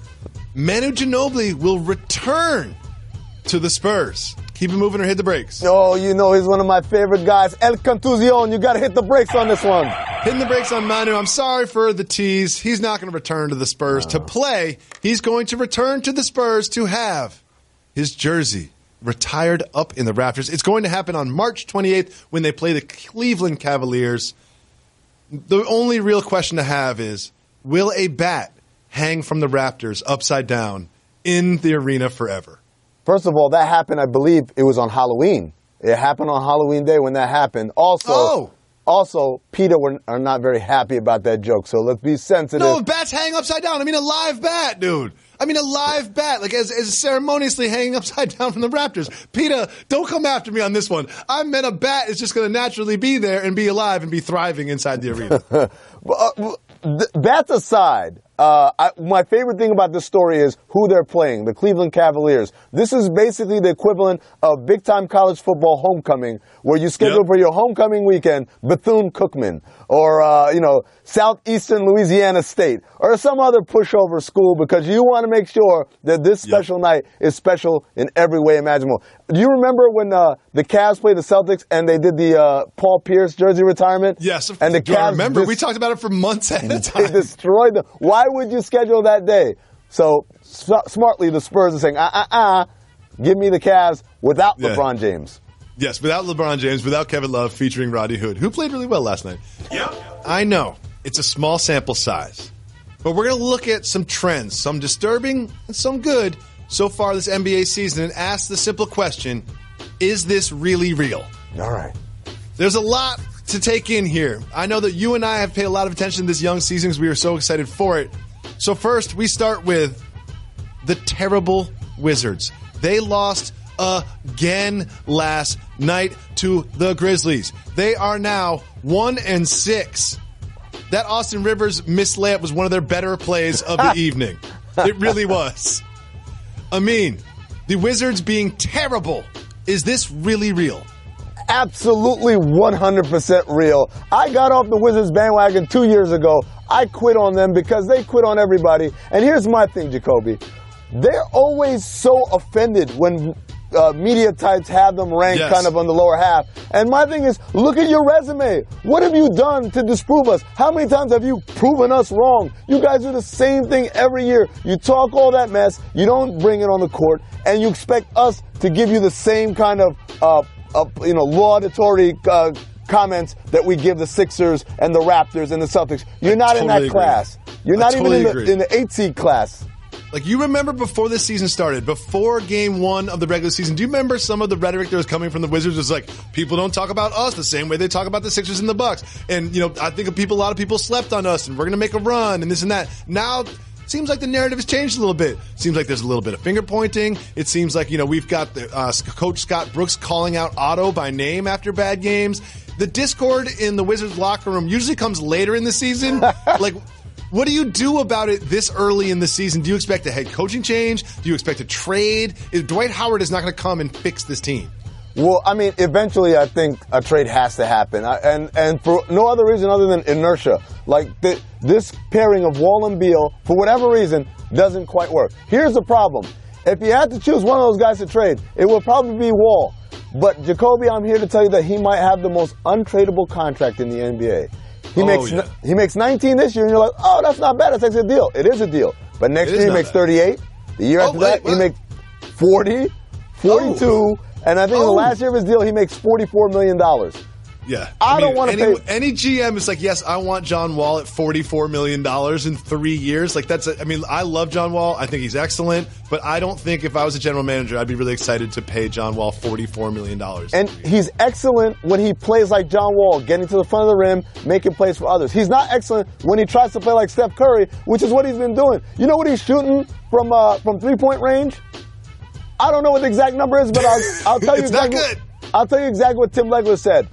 Speaker 6: Manu Ginobili will return to the Spurs. Keep it moving or hit the brakes.
Speaker 7: Oh, you know he's one of my favorite guys. El Contusion, you got to hit the brakes on this one.
Speaker 6: Hitting the brakes on Manu. I'm sorry for the tease. He's not going to return to the Spurs to play. He's going to return to the Spurs to have his jersey retired up in the rafters. It's going to happen on March 28th when they play the Cleveland Cavaliers. The only real question to have is, will a bat hang from the rafters upside down in the arena forever?
Speaker 7: First of all, that happened, I believe, it was on Halloween. It happened on Halloween Day when that happened. Also, Also, PETA are not very happy about that joke, so let's be sensitive.
Speaker 6: No, bats hang upside down. I mean, a live bat, dude. I mean, a live bat, like as ceremoniously hanging upside down from the Raptors. PETA, don't come after me on this one. I meant a bat is just going to naturally be there and be alive and be thriving inside the arena.
Speaker 7: Bats aside, my favorite thing about this story is who they're playing, the Cleveland Cavaliers. This is basically the equivalent of big-time college football homecoming, where you schedule for your homecoming weekend Bethune-Cookman or, Southeastern Louisiana State or some other pushover school, because you want to make sure that this special night is special in every way imaginable. Do you remember when the Cavs played the Celtics and they did the Paul Pierce jersey retirement?
Speaker 6: Yes,
Speaker 7: and the Cavs
Speaker 6: remember. We talked about it for months ahead of time.
Speaker 7: They destroyed them. Why would you schedule that day? So smartly, the Spurs are saying, give me the Cavs without LeBron James.
Speaker 6: Yes, without LeBron James, without Kevin Love, featuring Rodney Hood, who played really well last night.
Speaker 2: Yep.
Speaker 6: I know it's a small sample size, but we're going to look at some trends, some disturbing and some good so far this NBA season, and ask the simple question, is this really real?
Speaker 7: All right.
Speaker 6: There's a lot to take in here. I know that you and I have paid a lot of attention to this young season because we are so excited for it. So first, we start with the terrible Wizards. They lost again last night to the Grizzlies. They are now 1-6. That Austin Rivers missed layup was one of their better plays of the evening. It really was. Amin, the Wizards being terrible. Is this really real?
Speaker 7: Absolutely 100% real. I got off the Wizards bandwagon 2 years ago. I quit on them because they quit on everybody. And here's my thing, Jacoby. They're always so offended when media types have them ranked kind of on the lower half. And my thing is, look at your resume. What have you done to disprove us? How many times have you proven us wrong? You guys do the same thing every year. You talk all that mess, you don't bring it on the court, and you expect us to give you the same kind of laudatory comments that we give the Sixers and the Raptors and the Celtics. You're not in that class. You're not even in the 8 seed class.
Speaker 6: Like, you remember before this season started, before game one of the regular season, do you remember some of the rhetoric that was coming from the Wizards? It was like, people don't talk about us the same way they talk about the Sixers and the Bucks. And, I think a lot of people slept on us, and we're going to make a run, and this and that. Now, seems like the narrative has changed a little bit. Seems like there's a little bit of finger pointing. It seems like, we've got Coach Scott Brooks calling out Otto by name after bad games. The discord in the Wizards locker room usually comes later in the season. Like, what do you do about it this early in the season? Do you expect a head coaching change? Do you expect a trade? Dwight Howard is not going to come and fix this team.
Speaker 7: Well, I mean, eventually I think a trade has to happen. And for no other reason other than inertia. Like, this pairing of Wall and Beal, for whatever reason, doesn't quite work. Here's the problem. If you had to choose one of those guys to trade, it would probably be Wall. But, Jacoby, I'm here to tell you that he might have the most untradeable contract in the NBA. He makes 19 this year, and you're like, oh, that's not bad. That's a deal. It is a deal. But next year he makes 38. The year after that, he makes 40, 42, and I think in the last year of his deal, he makes $44 million.
Speaker 6: Yeah.
Speaker 7: I don't want to pay.
Speaker 6: Any GM is like, yes, I want John Wall at $44 million in 3 years. Like, I love John Wall. I think he's excellent. But I don't think if I was a general manager, I'd be really excited to pay John Wall $44 million.
Speaker 7: And he's excellent when he plays like John Wall, getting to the front of the rim, making plays for others. He's not excellent when he tries to play like Steph Curry, which is what he's been doing. You know what he's shooting from three-point range? I don't know what the exact number is, but I'll tell you exactly. I'll tell you exactly what Tim Legler said.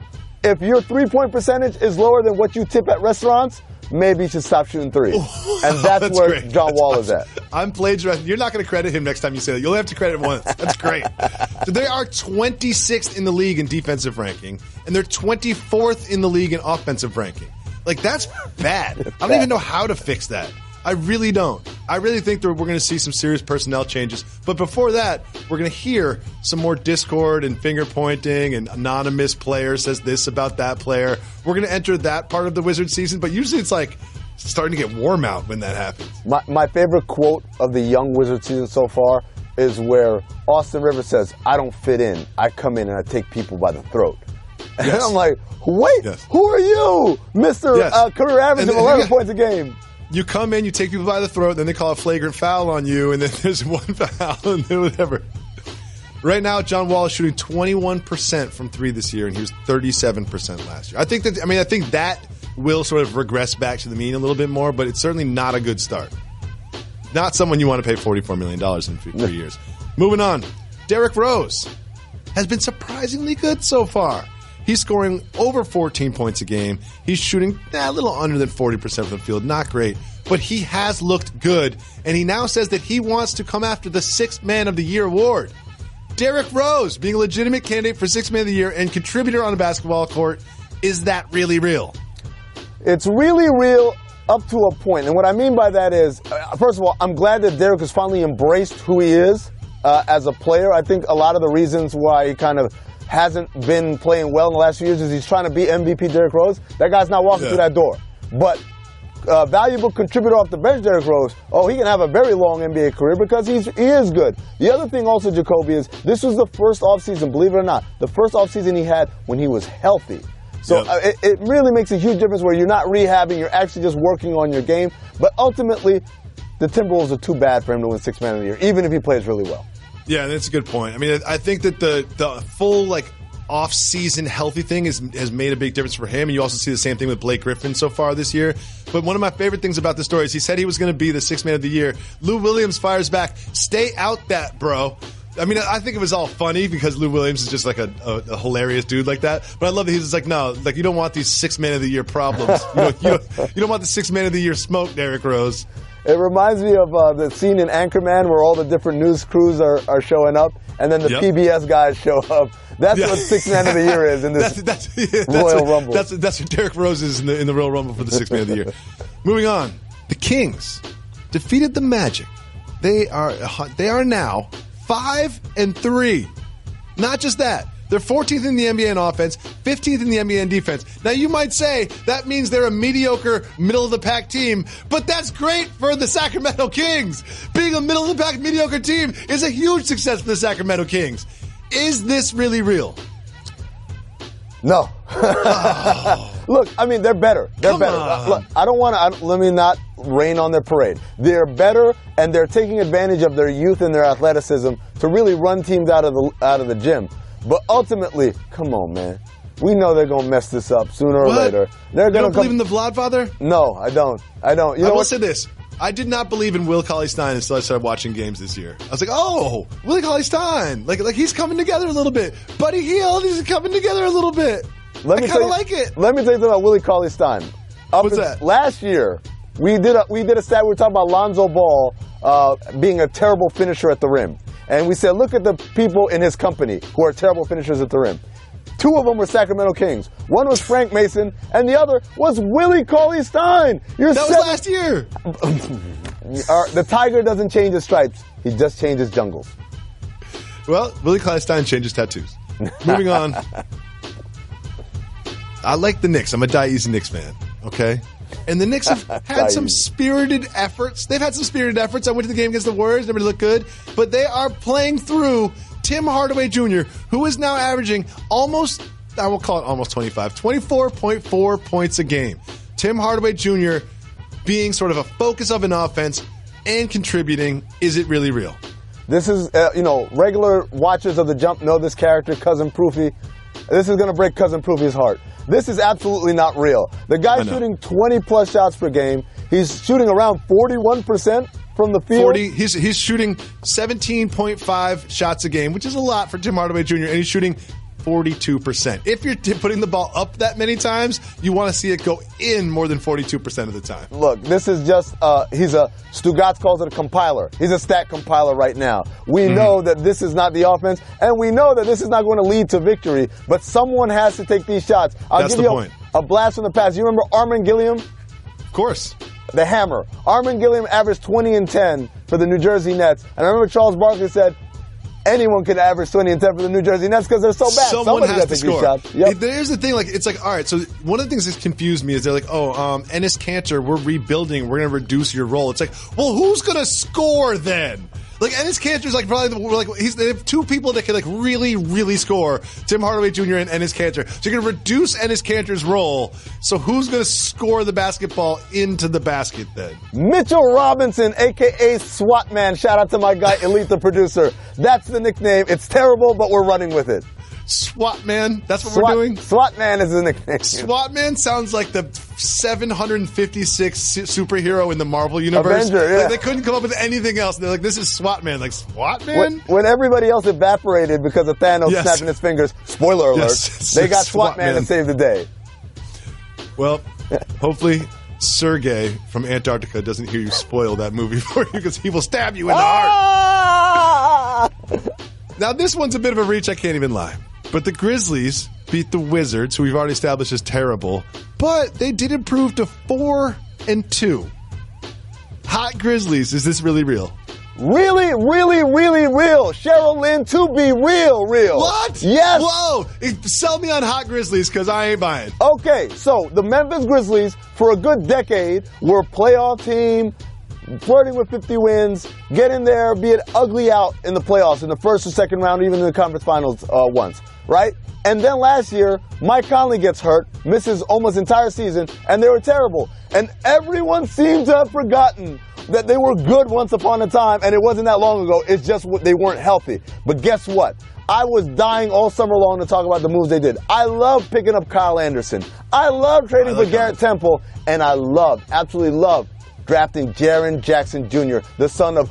Speaker 7: If your three-point percentage is lower than what you tip at restaurants, maybe you should stop shooting threes. And that's where
Speaker 6: great.
Speaker 7: John Wall is at.
Speaker 6: I'm plagiarizing. You're not going to credit him next time you say that. You'll have to credit him once. That's great. So they are 26th in the league in defensive ranking, and they're 24th in the league in offensive ranking. Like, that's bad. I don't even know how to fix that. I really don't. I really think that we're going to see some serious personnel changes. But before that, we're going to hear some more discord and finger pointing, and anonymous player says this about that player. We're going to enter that part of the Wizards season, but usually it's like starting to get warm out when that happens.
Speaker 7: My favorite quote of the young Wizards season so far is where Austin Rivers says, I don't fit in. I come in and I take people by the throat. Yes. And I'm like, wait, who are you, Mr. Career average of 11 points a game?
Speaker 6: You come in, you take people by the throat, then they call a flagrant foul on you, and then there's one foul, and then whatever. Right now, John Wall is shooting 21% from three this year, and he was 37% last year. I think that will sort of regress back to the mean a little bit more, but it's certainly not a good start. Not someone you want to pay $44 million in 3 years. Moving on, Derrick Rose has been surprisingly good so far. He's scoring over 14 points a game. He's shooting a little under than 40% from the field. Not great, but he has looked good, and he now says that he wants to come after the Sixth Man of the Year award. Derrick Rose being a legitimate candidate for Sixth Man of the Year and contributor on a basketball court. Is that really real?
Speaker 7: It's really real up to a point. And what I mean by that is, first of all, I'm glad that Derrick has finally embraced who he is as a player. I think a lot of the reasons why he kind of hasn't been playing well in the last few years is he's trying to be MVP Derrick Rose. That guy's not walking through that door. But valuable contributor off the bench, Derrick Rose, he can have a very long NBA career because he is good. The other thing also, Jacoby, is this was the first offseason, believe it or not, the first offseason he had when he was healthy. So it really makes a huge difference where you're not rehabbing, you're actually just working on your game. But ultimately, the Timberwolves are too bad for him to win Sixth Man of the Year, even if he plays really well.
Speaker 6: Yeah, that's a good point. I mean, I think that the full off-season healthy thing has made a big difference for him. And you also see the same thing with Blake Griffin so far this year. But one of my favorite things about the story is he said he was going to be the Sixth Man of the Year. Lou Williams fires back, "Stay out that, bro." I mean, I think it was all funny because Lou Williams is just like a hilarious dude like that. But I love that he's just like, no, you don't want these Sixth Man of the Year problems. You don't want the Sixth Man of the Year smoke, Derrick Rose.
Speaker 7: It reminds me of the scene in Anchorman where all the different news crews are showing up, and then the PBS guys show up. That's what Sixth Man of the Year is in this Royal Rumble. That's
Speaker 6: what Derrick Rose is in the Royal Rumble for the Sixth Man of the Year. Moving on, the Kings defeated the Magic. They are now 5-3. Not just that. They're 14th in the NBA in offense, 15th in the NBA in defense. Now, you might say that means they're a mediocre, middle-of-the-pack team, but that's great for the Sacramento Kings. Being a middle-of-the-pack, mediocre team is a huge success for the Sacramento Kings. Is this really real?
Speaker 7: No. Look, I mean, they're better. They're better. Look, let me not rain on their parade. They're better, and they're taking advantage of their youth and their athleticism to really run teams out of the gym. But ultimately, come on, man. We know they're going to mess this up sooner or later.
Speaker 6: You don't believe in the Vladfather?
Speaker 7: No, I don't. I
Speaker 6: will say this. I did not believe in Will Cauley-Stein until I started watching games this year. I was like, oh, Willie Cauley-Stein. Like he's coming together a little bit. Buddy Hield, he's coming together a little bit. I kind of like it.
Speaker 7: Let me tell you something about Willie Cauley-Stein.
Speaker 6: What's that?
Speaker 7: Last year, we did a stat. We were talking about Lonzo Ball being a terrible finisher at the rim. And we said, look at the people in his company who are terrible finishers at the rim. Two of them were Sacramento Kings. One was Frank Mason, and the other was Willie Cauley-Stein.
Speaker 6: That was last year.
Speaker 7: The tiger doesn't change his stripes. He just changes jungles.
Speaker 6: Well, Willie Cauley-Stein changes tattoos. Moving on. I like the Knicks. I'm a Die Easy Knicks fan, okay? And the Knicks have had some spirited efforts. They've had some spirited efforts. I went to the game against the Warriors. Nobody looked good. But they are playing through Tim Hardaway Jr., who is now averaging almost 24.4 points a game. Tim Hardaway Jr. being sort of a focus of an offense and contributing. Is it really real?
Speaker 7: This is, regular watchers of the Jump know this character, Cousin Proofy. This is going to break Cousin Proofy's heart. This is absolutely not real. The guy's shooting 20-plus shots per game. He's shooting around 41% from the field.
Speaker 6: He's shooting 17.5 shots a game, which is a lot for Tim Hardaway Jr., and he's shooting 42%. If you're putting the ball up that many times, you want to see it go in more than 42% of the time.
Speaker 7: Look, this is just, Stugotz calls it a compiler. He's a stat compiler right now. We know that this is not the offense, and we know that this is not going to lead to victory, but someone has to take these shots. I'll give you a blast from the past. You remember Armin Gilliam?
Speaker 6: Of course.
Speaker 7: The Hammer. Armin Gilliam averaged 20 and 10 for the New Jersey Nets. And I remember Charles Barkley said, anyone could average 20 and 10 for the New Jersey Nets because they're so bad.
Speaker 6: Someone has to score. Yep. There's the thing, it's like, all right, so one of the things that's confused me is they're like, Enes Kanter, we're rebuilding, we're going to reduce your role. It's like, well, who's going to score then? Like Ennis Cantor's like probably they have two people that can like really, really score. Tim Hardaway Jr. and Ennis Cantor. So you're going to reduce Ennis Cantor's role. So who's going to score the basketball into the basket then?
Speaker 7: Mitchell Robinson, a.k.a. SWAT Man. Shout out to my guy, Elite, the producer. That's the nickname. It's terrible, but we're running with it.
Speaker 6: SWAT Man? That's what we're doing?
Speaker 7: SWAT Man is the nickname.
Speaker 6: SWAT Man sounds like the 756 superhero in the Marvel universe.
Speaker 7: Avenger, yeah.
Speaker 6: Like they couldn't come up with anything else. They're like, this is SWAT Man. Like, SWAT Man?
Speaker 7: When everybody else evaporated because of Thanos snapping his fingers, spoiler alert, they got SWAT Man to save the day.
Speaker 6: Well, hopefully Sergey from Antarctica doesn't hear you spoil that movie for you because he will stab you in the heart. Now, this one's a bit of a reach, I can't even lie. But the Grizzlies beat the Wizards, who we've already established is terrible, but they did improve to 4-2. Hot Grizzlies, is this really real?
Speaker 7: Really, really, really real. Cheryl Lynn, to be real.
Speaker 6: What?
Speaker 7: Yes.
Speaker 6: Whoa. Sell me on Hot Grizzlies, because I ain't buying.
Speaker 7: Okay, so the Memphis Grizzlies, for a good decade, were a playoff team, flirting with 50 wins, get in there, be it ugly out in the playoffs, in the first or second round, even in the conference finals once, right? And then last year, Mike Conley gets hurt, misses almost entire season, and they were terrible. And everyone seemed to have forgotten that they were good once upon a time, and it wasn't that long ago. It's just they weren't healthy. But guess what? I was dying all summer long to talk about the moves they did. I love picking up Kyle Anderson. I love trading for Garrett Temple, and I absolutely love drafting Jaren Jackson Jr., the son of...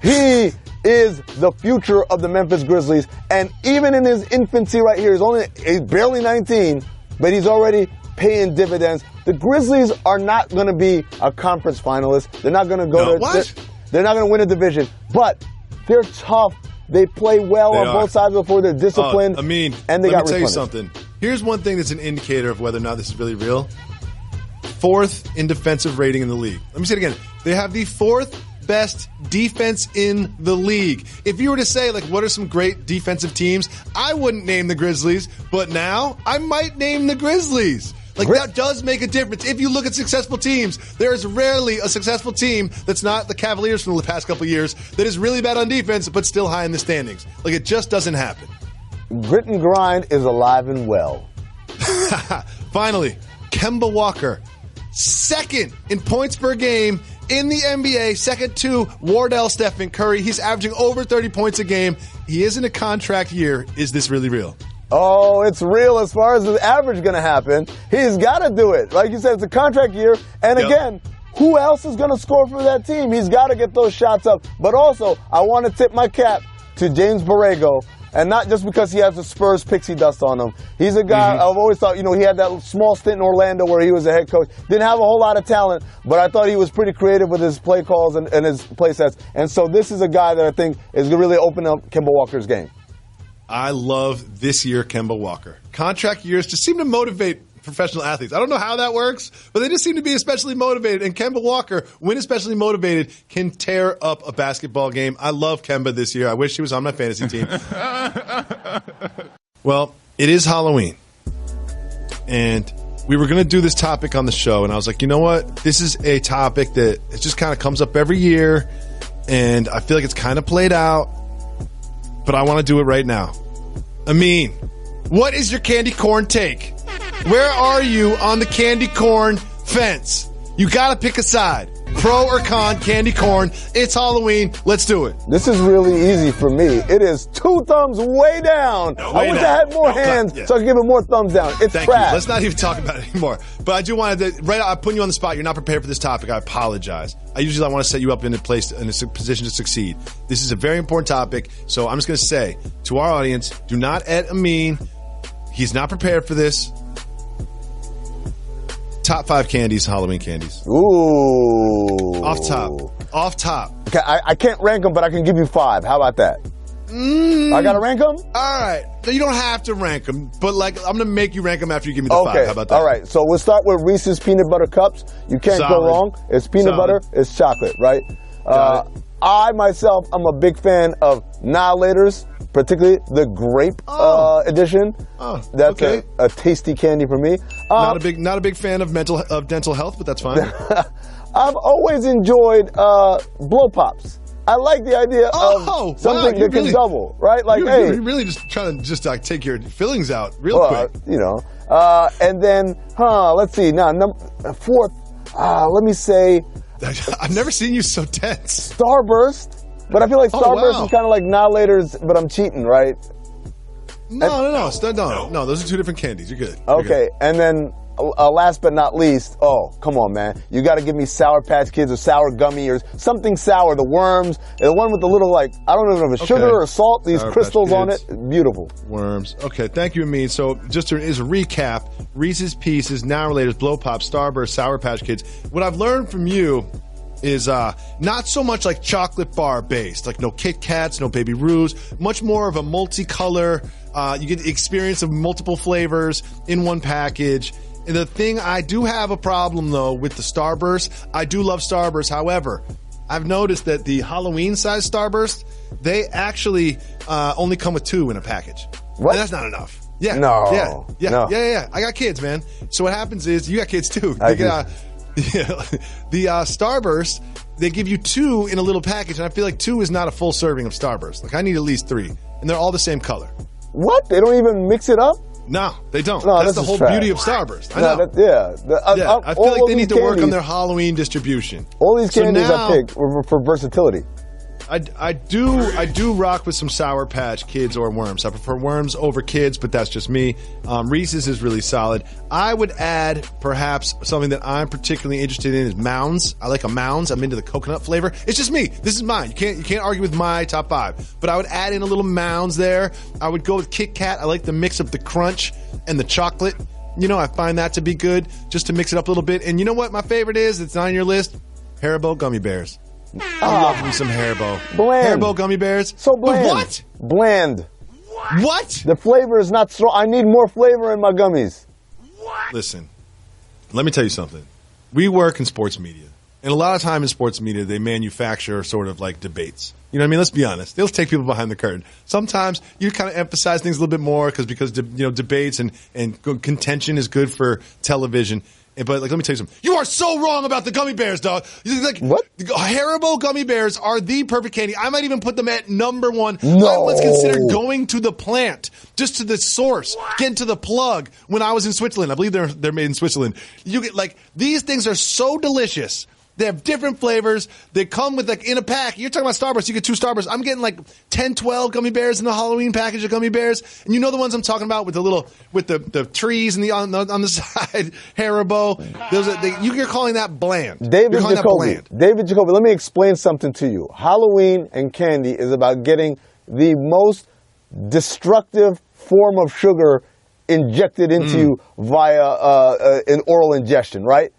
Speaker 7: He is the future of the Memphis Grizzlies, and even in his infancy right here, he's barely 19, but he's already paying dividends. The Grizzlies are not going to be a conference finalist. They're not going to go they're not going to win a division, but they're tough. They play well on both sides of the floor. They're disciplined.
Speaker 6: and they
Speaker 7: got
Speaker 6: let me tell you
Speaker 7: replenished.
Speaker 6: something. Here's one thing that's an indicator of whether or not this is really real. 4th in defensive rating in the league. Let me say it again. They have the 4th best defense in the league. If you were to say, like, what are some great defensive teams, I wouldn't name the Grizzlies, but now I might name the Grizzlies. Like, that does make a difference. If you look at successful teams, there is rarely a successful team that's not the Cavaliers from the past couple of years that is really bad on defense but still high in the standings. Like, it just doesn't happen.
Speaker 7: Grit and grind is alive and well.
Speaker 6: Finally, Kemba Walker, 2nd in points per game in the NBA, second to Wardell Stephen Curry. He's averaging over 30 points a game. He is in a contract year. Is this really real?
Speaker 7: Oh, it's real as far as the average going to happen. He's got to do it. Like you said, it's a contract year. And again, who else is going to score for that team? He's got to get those shots up. But also, I want to tip my cap to James Borrego. And not just because he has the Spurs pixie dust on him. He's a guy, I've always thought, he had that small stint in Orlando where he was a head coach. Didn't have a whole lot of talent, but I thought he was pretty creative with his play calls and his play sets. And so this is a guy that I think is going to really open up Kemba Walker's game.
Speaker 6: I love this year Kemba Walker. Contract years just seem to motivate professional athletes. I don't know how that works, but they just seem to be especially motivated. And Kemba Walker, when especially motivated, can tear up a basketball game. I love Kemba this year. I wish he was on my fantasy team. Well, it is Halloween. And we were going to do this topic on the show, and I was like, you know what? This is a topic that it just kind of comes up every year, and I feel like it's kind of played out, but I want to do it right now. Amin, what is your candy corn take? Where are you on the candy corn fence? You got to pick a side. Pro or con candy corn. It's Halloween. Let's do it.
Speaker 7: This is really easy for me. It is 2 thumbs way down. I wish I had more hands so I could give it more thumbs down. It's
Speaker 6: Thank
Speaker 7: trash.
Speaker 6: you. Let's not even talk about it anymore. But I do want to, I'm putting you on the spot. You're not prepared for this topic. I apologize. I want to set you up in a position to succeed. This is a very important topic. So I'm just going to say to our audience, do not add Amin. He's not prepared for this. Top 5 candies, Halloween candies.
Speaker 7: Ooh.
Speaker 6: Off top.
Speaker 7: Okay, I can't rank them, but I can give you 5. How about that? I got to rank them?
Speaker 6: All right. You don't have to rank them, but I'm going to make you rank them after you give me the 5. How about that?
Speaker 7: All right. So we'll start with Reese's Peanut Butter Cups. You can't go wrong. It's peanut butter. It's chocolate, right? I, myself, I'm a big fan of Annihilators, particularly the grape edition. That's a tasty candy for me.
Speaker 6: Not a big fan of dental health, but that's fine.
Speaker 7: I've always enjoyed Blow Pops. I like the idea of something that can double, right? Like, hey,
Speaker 6: you're really just trying to like take your feelings out real quick.
Speaker 7: And then, let's see. Now, fourth, let me say,
Speaker 6: I've never seen you so tense.
Speaker 7: Starburst, but I feel like Starburst is kind of like Annihilators, but I'm cheating, right?
Speaker 6: No. Those are two different candies. You're good.
Speaker 7: Okay, and then last but not least, come on, man. You got to give me Sour Patch Kids or Sour Gummy or something sour. The worms, the one with the little, like, I don't even know if it's sugar or salt, these Sour crystals on it. Beautiful.
Speaker 6: Worms. Okay, thank you, Amin. So just as a recap, Reese's Pieces, Now Relators, Blow Pop, Starburst, Sour Patch Kids. What I've learned from you is not so much like chocolate bar based, like no Kit Kats, no Baby Ruths, much more of a multicolor, you get the experience of multiple flavors in one package. And the thing I do have a problem though with the Starburst, I do love Starburst. However, I've noticed that the Halloween size Starburst, they actually only come with 2 in a package.
Speaker 7: What?
Speaker 6: And that's not enough. Yeah.
Speaker 7: No.
Speaker 6: Yeah. I got kids, man. So what happens is, you got kids too. The Starburst, they give you 2 in a little package, and I feel like 2 is not a full serving of Starburst. Like, I need at least 3, and they're all the same color.
Speaker 7: What? They don't even mix it up?
Speaker 6: No, they don't.
Speaker 7: No,
Speaker 6: that's the whole beauty of Starburst. I know. I feel like they need to work on their Halloween distribution.
Speaker 7: All these candies I picked were for versatility.
Speaker 6: I do rock with some Sour Patch Kids or Worms. I prefer Worms over Kids, but that's just me. Reese's is really solid. I would add perhaps something that I'm particularly interested in is Mounds. I like a Mounds. I'm into the coconut flavor. It's just me. This is mine. You can't argue with my top 5. But I would add in a little Mounds there. I would go with Kit Kat. I like the mix of the crunch and the chocolate. I find that to be good just to mix it up a little bit. And you know what my favorite is? It's on your list. Haribo gummy bears. I love me some Haribo.
Speaker 7: Bland.
Speaker 6: Haribo gummy bears.
Speaker 7: So bland.
Speaker 6: What?
Speaker 7: Bland.
Speaker 6: What?
Speaker 7: The flavor is not strong. I need more flavor in my gummies.
Speaker 6: Listen, let me tell you something. We work in sports media. And a lot of time in sports media, they manufacture sort of like debates. You know what I mean? Let's be honest. They'll take people behind the curtain. Sometimes you kind of emphasize things a little bit more because debates and contention is good for television. But let me tell you something. You are so wrong about the gummy bears, dog.
Speaker 7: What?
Speaker 6: Haribo gummy bears are the perfect candy. I might even put them at number 1.
Speaker 7: No.
Speaker 6: I once considered going to the plant, just to the source, getting to the plug when I was in Switzerland. I believe they're made in Switzerland. You get these things are so delicious. They have different flavors. They come with in a pack. You're talking about Starburst. You get 2 Starbursts. I'm getting 10, 12 gummy bears in the Halloween package of gummy bears. And you know the ones I'm talking about with the trees and on the side, Haribo. You're calling that bland.
Speaker 7: David Jacoby, let me explain something to you. Halloween and candy is about getting the most destructive form of sugar injected into you via an oral ingestion, right?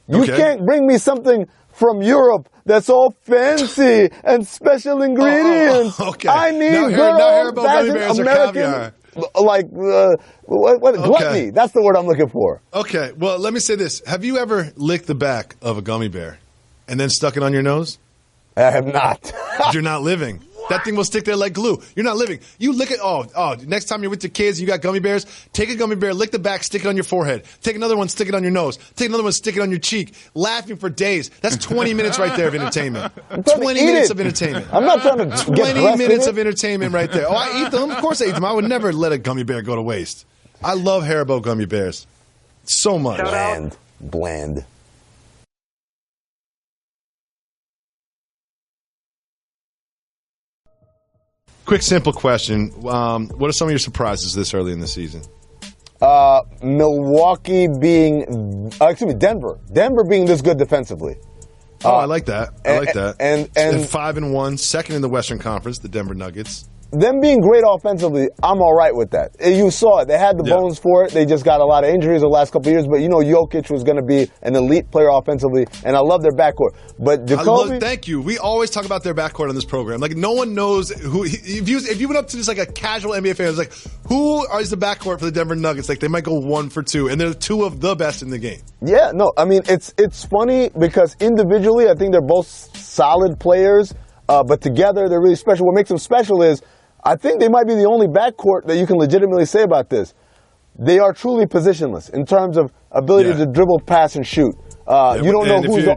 Speaker 7: You can't bring me something from Europe that's all fancy and special ingredients.
Speaker 6: Okay.
Speaker 7: I need good old-fashioned American, gluttony. That's the word I'm looking for.
Speaker 6: Okay, well, let me say this. Have you ever licked the back of a gummy bear and then stuck it on your nose?
Speaker 7: I have not.
Speaker 6: You're not living. That thing will stick there like glue. You're not living. You lick it. Next time you're with your kids, you got gummy bears, take a gummy bear, lick the back, stick it on your forehead. Take another one, stick it on your nose. Take another one, stick it on your cheek. Laughing for days. That's 20 minutes right there of entertainment. 20 minutes of entertainment.
Speaker 7: I'm not trying to
Speaker 6: 20 minutes of entertainment right there. Oh, I eat them. Of course I eat them. I would never let a gummy bear go to waste. I love Haribo gummy bears so much.
Speaker 7: Bland.
Speaker 6: Quick, simple question. What are some of your surprises this early in the season? Denver being this good defensively.
Speaker 7: I
Speaker 6: like that. And 5-1, second in the Western Conference, the Denver Nuggets.
Speaker 7: Them being great offensively, I'm all right with that. You saw it. They had the bones for it. They just got a lot of injuries the last couple of years. But, Jokic was going to be an elite player offensively, and I love their backcourt. But Jacoby...
Speaker 6: Thank you. We always talk about their backcourt on this program. No one knows who... If you went up to just a casual NBA fan, it's who is the backcourt for the Denver Nuggets? They might go 1 for 2, and they're 2 of the best in the game.
Speaker 7: Yeah, no, I mean, it's funny because individually, I think they're both solid players, but together, they're really special. What makes them special is I think they might be the only backcourt that you can legitimately say about this. They are truly positionless in terms of ability to dribble, pass, and shoot. You don't know who's...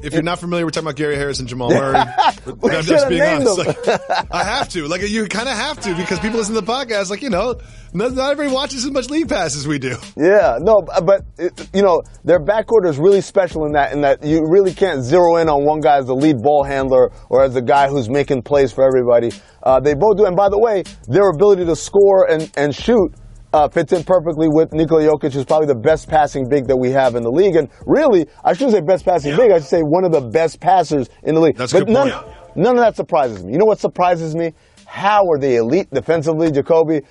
Speaker 6: if you're not familiar, we're talking about Gary Harris and Jamal Murray. I'm just being honest. I have to. Like, you kind of have to because people listen to the podcast. Like, not everybody watches as much league pass as we do.
Speaker 7: Yeah, no, but their backcourt is really special in that you really can't zero in on one guy as the lead ball handler or as the guy who's making plays for everybody. They both do, and by the way, their ability to score and shoot fits in perfectly with Nikola Jokic, who's probably the best passing big that we have in the league. And really, I shouldn't say best passing big, I should say one of the best passers in the league.
Speaker 6: That's a good point.
Speaker 7: None of that surprises me. You know what surprises me? How are they elite defensively, Jacoby?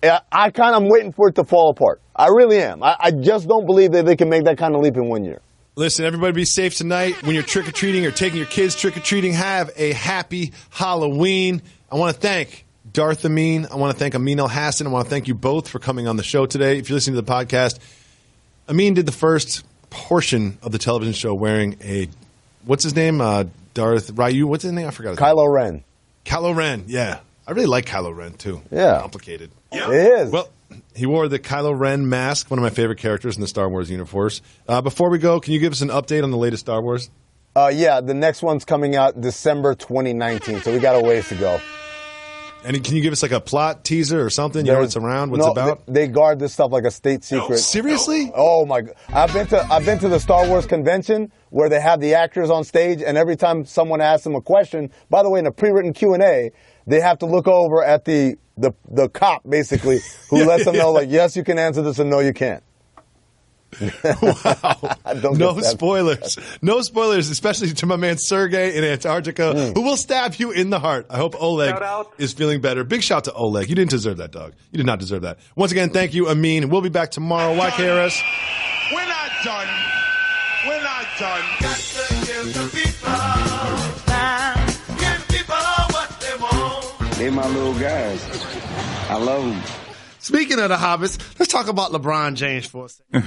Speaker 7: I'm waiting for it to fall apart. I really am. I just don't believe that they can make that kind of leap in 1 year.
Speaker 6: Listen, everybody be safe tonight. When you're trick-or-treating or taking your kids trick-or-treating, have a happy Halloween. I want to thank Darth Amin. I want to thank Amin El-Hassan. I want to thank you both for coming on the show today. If you're listening to the podcast, Amin did the first portion of the television show wearing what's his name? Darth Ryu. What's his name? I forgot his name.
Speaker 7: Kylo Ren.
Speaker 6: Kylo Ren, yeah. I really like Kylo Ren, too.
Speaker 7: Yeah.
Speaker 6: Complicated.
Speaker 7: It is.
Speaker 6: Well, he wore the Kylo Ren mask, one of my favorite characters in the Star Wars universe. Before we go, can you give us an update on the latest Star Wars?
Speaker 7: Yeah, the next one's coming out December 2019, so we got a ways to go.
Speaker 6: And can you give us like a plot teaser or something? You know what it's around? What's it about?
Speaker 7: They guard this stuff like a state secret.
Speaker 6: Seriously?
Speaker 7: Oh my God! I've been to the Star Wars convention where they have the actors on stage, and every time someone asks them a question, by the way, in a pre-written Q&A, they have to look over at the cop basically who lets them know like, yes, you can answer this, and no, you can't.
Speaker 6: Wow. No spoilers. No spoilers, especially to my man Sergey in Antarctica, who will stab you in the heart. I hope Oleg is feeling better. Big shout to Oleg. You didn't deserve that, dog. You did not deserve that. Once again, thank you, Amin. We'll be back tomorrow. YKRS.
Speaker 5: We're not done. We're not done. Got to give the people time. Give people what they want.
Speaker 12: They my little guys. I love them.
Speaker 13: Speaking of the Hobbits, let's talk about LeBron James for a second.